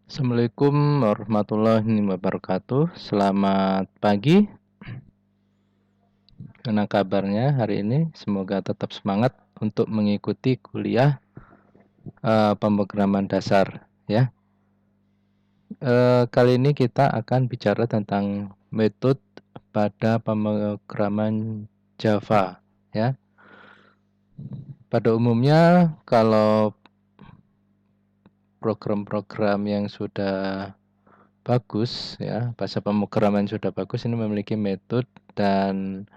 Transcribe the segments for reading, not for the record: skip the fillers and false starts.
Assalamualaikum warahmatullahi wabarakatuh. Selamat pagi. Gimana kabarnya hari ini? Semoga tetap semangat untuk mengikuti kuliah pemrograman dasar ya. Kali ini kita akan bicara tentang metode pada pemrograman Java ya. Pada umumnya kalau program-program yang sudah bagus ya, bahasa pemrograman sudah bagus ini memiliki metode dan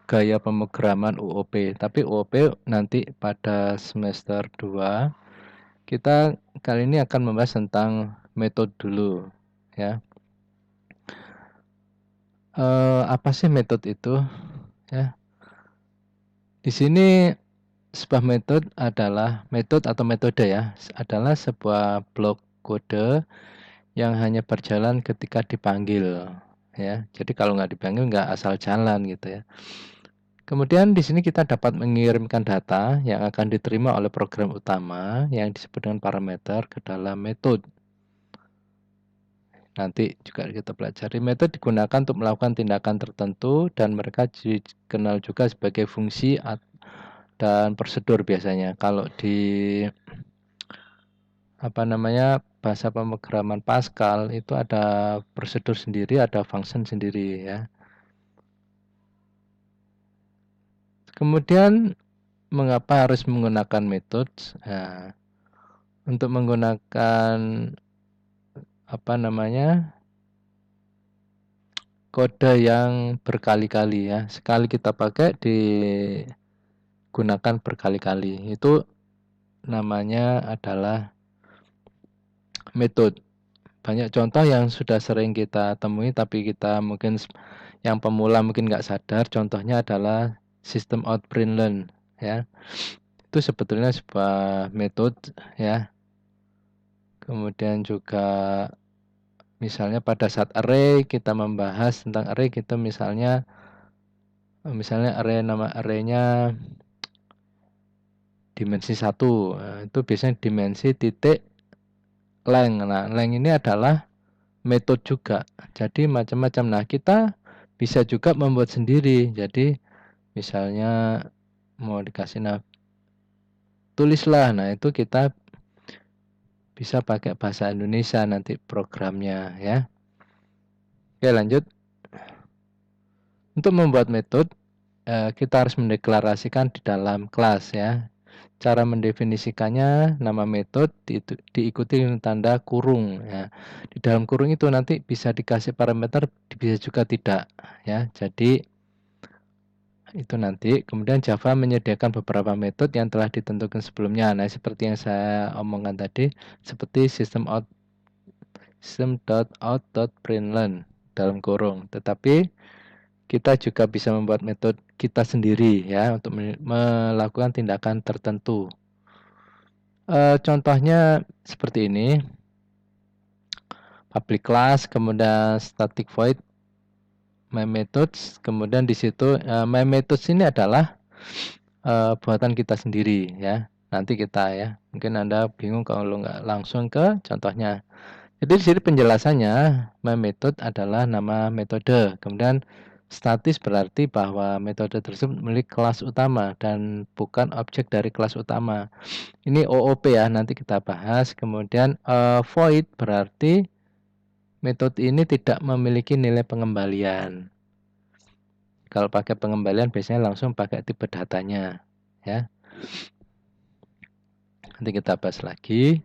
gaya pemrograman UOP. Tapi UOP nanti pada semester 2 kita kali ini akan membahas tentang metode dulu ya. Apa sih metode itu ya? Di sini sebuah metode adalah metode atau metode ya, adalah sebuah blok kode yang hanya berjalan ketika dipanggil ya. Jadi kalau nggak dipanggil nggak asal jalan gitu ya. Kemudian di sini kita dapat mengirimkan data yang akan diterima oleh program utama yang disebut dengan parameter ke dalam metode. Nanti juga kita pelajari metode digunakan untuk melakukan tindakan tertentu dan mereka dikenal juga sebagai fungsi dan prosedur biasanya. Kalau di bahasa pemrograman Pascal itu ada prosedur sendiri, ada function sendiri ya. Kemudian mengapa harus menggunakan metode? Nah, untuk menggunakan kode yang berkali-kali ya. Sekali kita pakai digunakan berkali-kali. Itu namanya adalah metode. Banyak contoh yang sudah sering kita temui tapi kita mungkin yang pemula mungkin nggak sadar. Contohnya adalah sistem out print learn ya. Itu sebetulnya sebuah metode ya. Kemudian juga misalnya pada saat array kita membahas tentang array, kita misalnya array, nama arraynya dimensi 1. Nah, itu biasanya dimensi titik length. Nah, length ini adalah metode juga. Jadi macam-macam. Nah, kita bisa juga membuat sendiri. Jadi misalnya mau dikasih tulislah. Nah, itu kita bisa pakai bahasa Indonesia nanti programnya ya. Oke, lanjut. Untuk membuat metode kita harus mendeklarasikan di dalam kelas ya. Cara mendefinisikannya, nama metode diikuti dengan tanda kurung ya. Di dalam kurung itu nanti bisa dikasih parameter, bisa juga tidak ya. Jadi itu nanti. Kemudian Java menyediakan beberapa metode yang telah ditentukan sebelumnya. Nah, seperti yang saya omongkan tadi, seperti system.out.println dalam kurung. Tetapi kita juga bisa membuat metode kita sendiri ya untuk melakukan tindakan tertentu. Contohnya seperti ini. Public class, kemudian static void my methods, kemudian di situ my methods ini adalah buatan kita sendiri ya. Nanti kita ya, mungkin Anda bingung kalau nggak langsung ke contohnya. Jadi di sini penjelasannya, my method adalah nama metode. Kemudian statis berarti bahwa metode tersebut milik kelas utama dan bukan objek dari kelas utama. Ini OOP ya, nanti kita bahas. Kemudian void berarti metode ini tidak memiliki nilai pengembalian. Kalau pakai pengembalian biasanya langsung pakai tipe datanya ya. Nanti kita bahas lagi.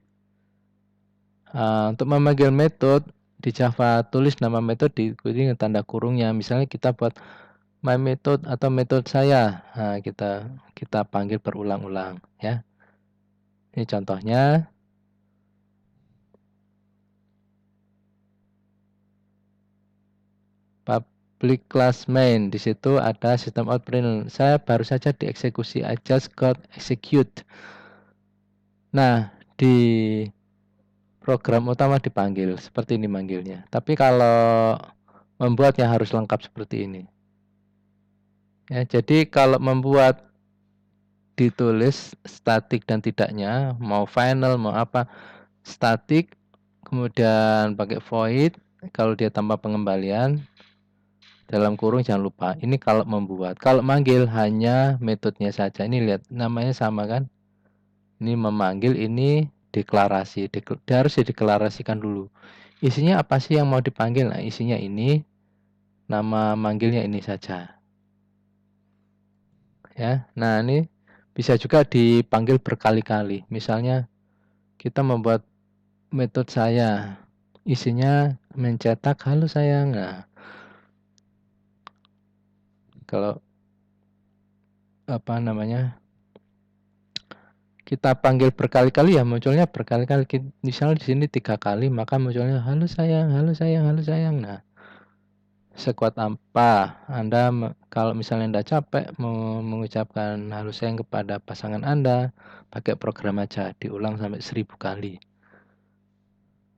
Untuk memanggil metode di Java, tulis nama metode diikuti dengan tanda kurungnya. Misalnya kita buat my method atau metode saya. Nah, kita panggil berulang-ulang ya. Ini contohnya. Public class main. Di situ ada system out print. Saya baru saja dieksekusi. I just got execute. Nah, di program utama dipanggil seperti ini manggilnya. Tapi kalau membuatnya harus lengkap seperti ini. Ya, jadi kalau membuat ditulis statik dan tidaknya, mau final mau apa, statik, kemudian pakai void, kalau dia tanpa pengembalian, dalam kurung jangan lupa, ini kalau membuat. Kalau manggil hanya metodenya saja. Ini lihat, namanya sama kan? Ini memanggil, ini deklarasi. Dia harus dideklarasikan dulu. Isinya apa sih yang mau dipanggil? Nah, isinya ini, nama manggilnya ini saja. Ya, nah ini bisa juga dipanggil berkali-kali. Misalnya kita membuat metode saya, isinya mencetak halo sayang. Nah, kalau apa namanya, kita panggil berkali-kali ya munculnya berkali-kali. Misalnya di sini 3 kali, maka munculnya halo sayang, halo sayang, halo sayang. Nah, sekuat apa Anda kalau misalnya Anda capek mengucapkan halo sayang kepada pasangan Anda, pakai program aja, diulang sampai 1000 kali.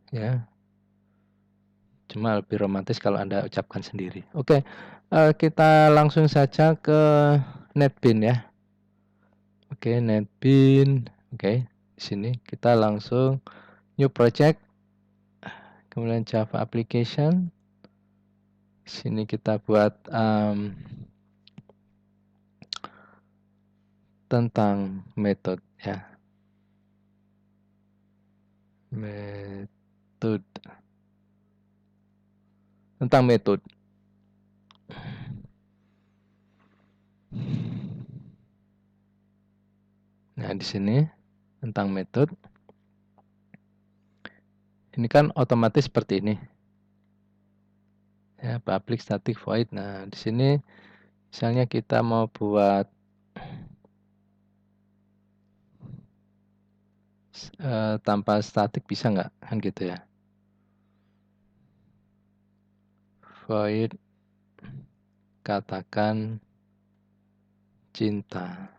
Ya. Cuma lebih romantis kalau Anda ucapkan sendiri. Oke, kita langsung saja ke NetBeans ya. Oke, NetBeans. Oke, di sini kita langsung new project, kemudian Java application. Sini kita buat tentang method ya. Method. Tentang method. Nah, di sini tentang method. Ini kan otomatis seperti ini. Ya, public static void. Nah, di sini misalnya kita mau buat tanpa statik bisa nggak? Kan gitu ya. Void katakan cinta.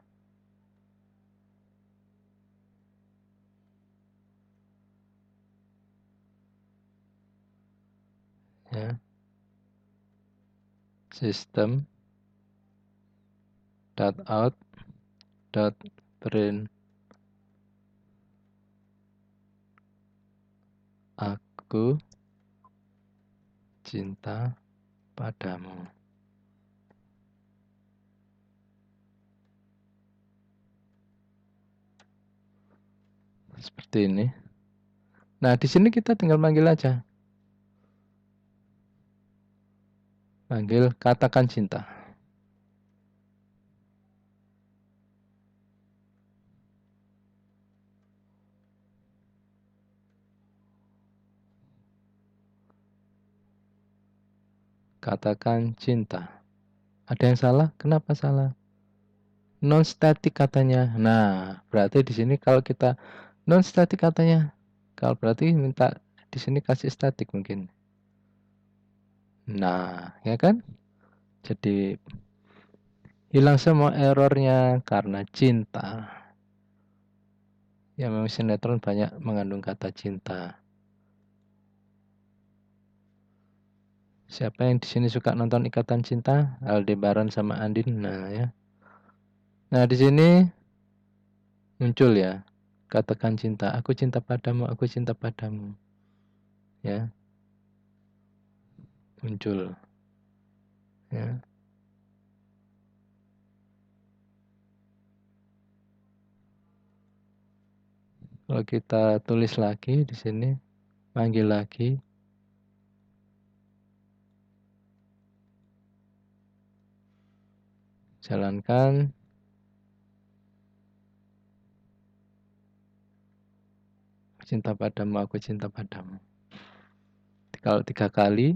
Ya. System dot out dot print aku cinta padamu. Seperti ini. Nah, di sini kita tinggal panggil aja. Panggil katakan cinta. Katakan cinta. Ada yang salah? Kenapa salah? Non static katanya. Nah, berarti di sini kalau kita non static katanya. Kalau berarti minta di sini kasih static mungkin. Nah, ya kan? Jadi hilang semua errornya karena cinta. Ya memang sinetron banyak mengandung kata cinta. Siapa yang di sini suka nonton Ikatan Cinta? Aldebaran sama Andin. Nah, ya. Nah, di sini muncul ya. Katakan cinta. Aku cinta padamu, aku cinta padamu. Ya. Muncul. Ya. Kalau kita tulis lagi di sini, panggil lagi. Jalankan. Aku cinta padamu, aku cinta padamu. Kalau 3 kali,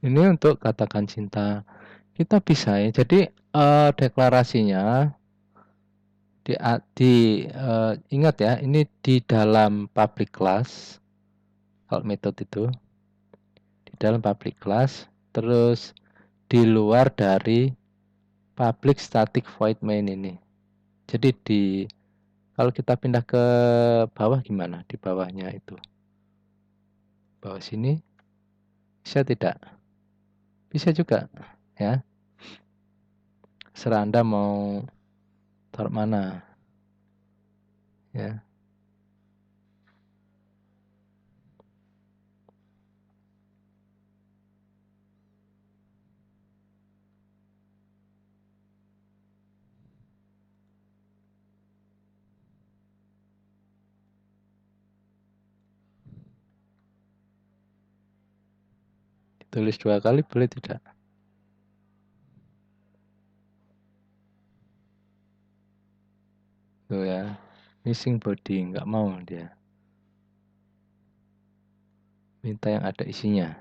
ini untuk katakan cinta. Kita bisa ya. Jadi deklarasinya ingat ya, ini di dalam public class. Kalau metode itu di dalam public class, terus di luar dari public static void main ini. Jadi di Kalau kita pindah ke bawah gimana? Di bawahnya itu. Bawah sini bisa tidak? Bisa juga, ya. Serah Anda mau taruh mana, ya. Tulis 2 kali boleh tidak? Tuh ya, missing body, nggak mau dia. Minta yang ada isinya.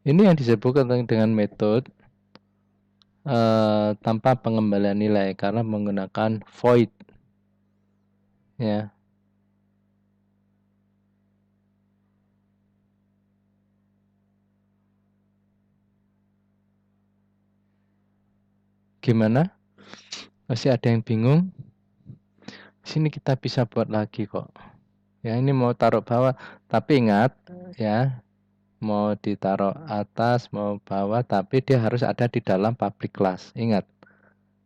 Ini yang disebut dengan metode tanpa pengembalian nilai karena menggunakan void, ya. Gimana? Masih ada yang bingung? Sini kita bisa buat lagi kok. Ya, ini mau taruh bawah, tapi ingat ya, mau ditaruh atas mau bawah, tapi dia harus ada di dalam public class. Ingat,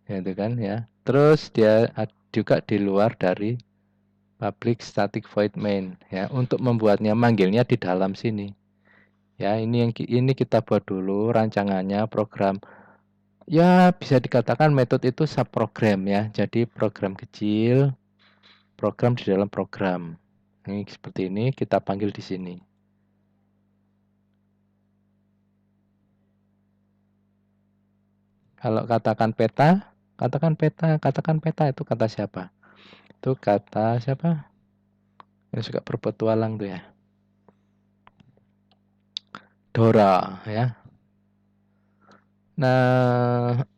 ya itu kan ya. Terus dia juga di luar dari public static void main ya. Untuk membuatnya manggilnya di dalam sini. Ya, ini kita buat dulu rancangannya program. Ya, bisa dikatakan metode itu subprogram ya. Jadi program kecil, program di dalam program. Ini seperti ini kita panggil di sini. Kalau katakan peta, katakan peta itu kata siapa? Itu kata siapa? Yang suka berpetualang tuh ya. Dora ya. Nah,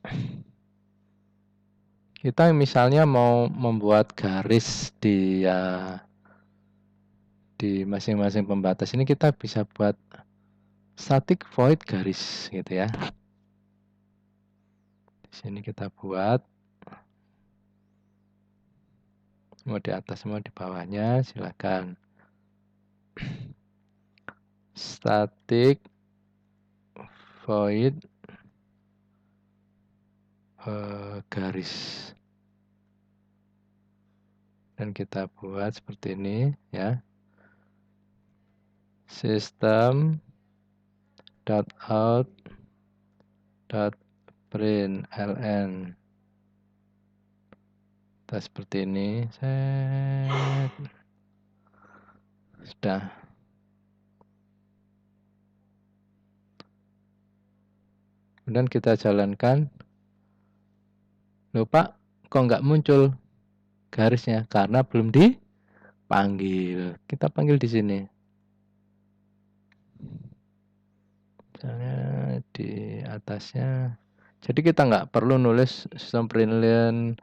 kita misalnya mau membuat garis di masing-masing pembatas ini, kita bisa buat static void garis gitu ya. Di sini kita buat, mau di atas mau di bawahnya silakan. Static void garis, dan kita buat seperti ini ya. System dot out dot println, kita seperti ini. Set. Sudah. Kemudian kita jalankan. Lupa kok nggak muncul garisnya karena belum dipanggil. Kita panggil di sini. Misalnya di atasnya. Jadi kita nggak perlu nulis sistem println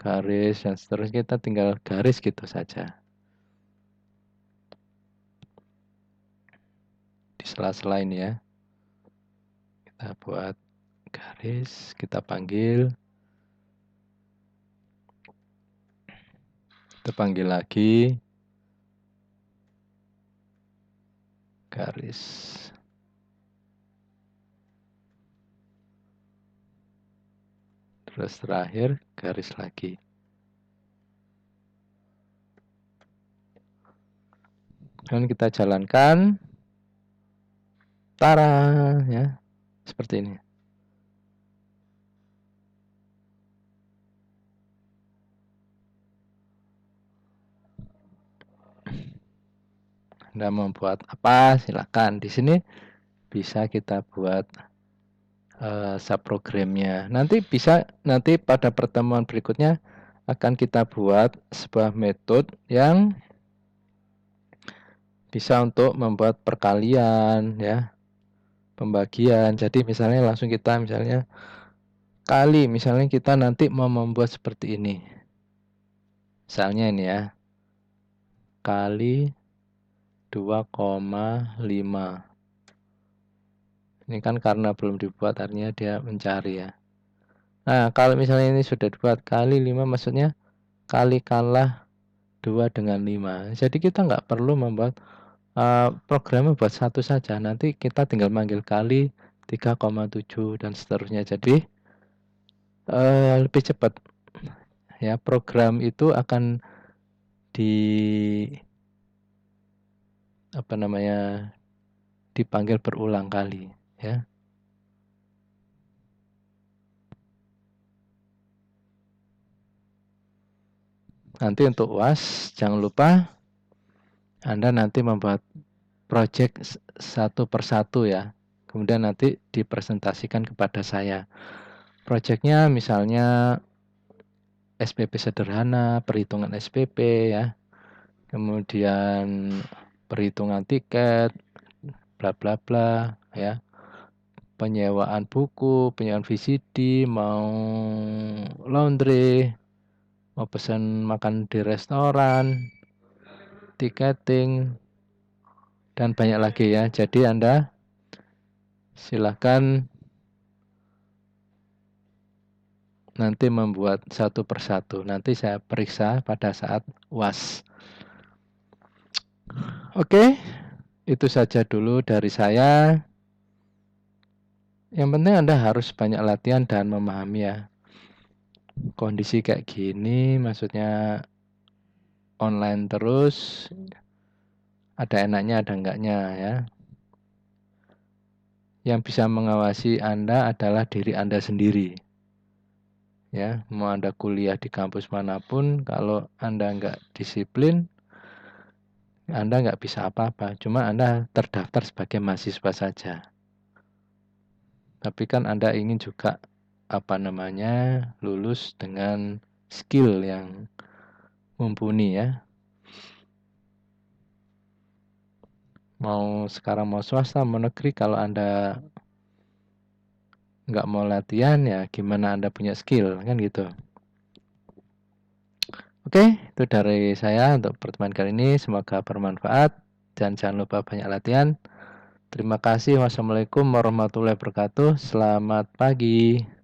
garis dan seterusnya, kita tinggal garis gitu saja. Di sela-sela ini ya. Kita buat garis, kita panggil. Kita panggil lagi. Garis. Terus terakhir garis lagi. Dan kita jalankan. Tara ya. Seperti ini. Anda membuat apa silakan. Di sini bisa kita buat subprogramnya. Nanti pada pertemuan berikutnya akan kita buat sebuah metode yang bisa untuk membuat perkalian ya, pembagian. Jadi misalnya langsung kita kali, misalnya kita nanti mau membuat seperti ini. Misalnya ini ya, kali 2,5. Ini kan karena belum dibuat artinya dia mencari ya. Nah, kalau misalnya ini sudah dibuat kali 5 maksudnya kalikanlah 2 dengan 5. Jadi kita nggak perlu membuat programnya buat satu saja. Nanti kita tinggal manggil kali 3,7 dan seterusnya. Jadi lebih cepat. Ya, program itu akan di apa namanya? Dipanggil berulang kali, ya. Nanti untuk UAS jangan lupa Anda nanti membuat project satu persatu ya. Kemudian nanti dipresentasikan kepada saya. Projectnya misalnya SPP sederhana, perhitungan SPP ya. Kemudian perhitungan tiket, bla bla bla ya. Penyewaan buku, penyewaan VCD, mau laundry, mau pesan makan di restoran, tiketing, dan banyak lagi ya. Jadi Anda silakan nanti membuat satu persatu. Nanti saya periksa pada saat UAS. Oke, itu saja dulu dari saya. Yang penting Anda harus banyak latihan dan memahami ya. Kondisi kayak gini maksudnya online terus, ada enaknya ada enggaknya ya. Yang bisa mengawasi Anda adalah diri Anda sendiri. Ya, mau Anda kuliah di kampus manapun, kalau Anda nggak disiplin, Anda nggak bisa apa-apa. Cuma Anda terdaftar sebagai mahasiswa saja. Tapi kan Anda ingin juga lulus dengan skill yang mumpuni ya. Mau sekarang mau swasta, mau negeri, kalau Anda nggak mau latihan ya gimana Anda punya skill kan gitu. Oke, itu dari saya untuk pertemuan kali ini. Semoga bermanfaat dan jangan lupa banyak latihan. Terima kasih. Wassalamualaikum warahmatullahi wabarakatuh. Selamat pagi.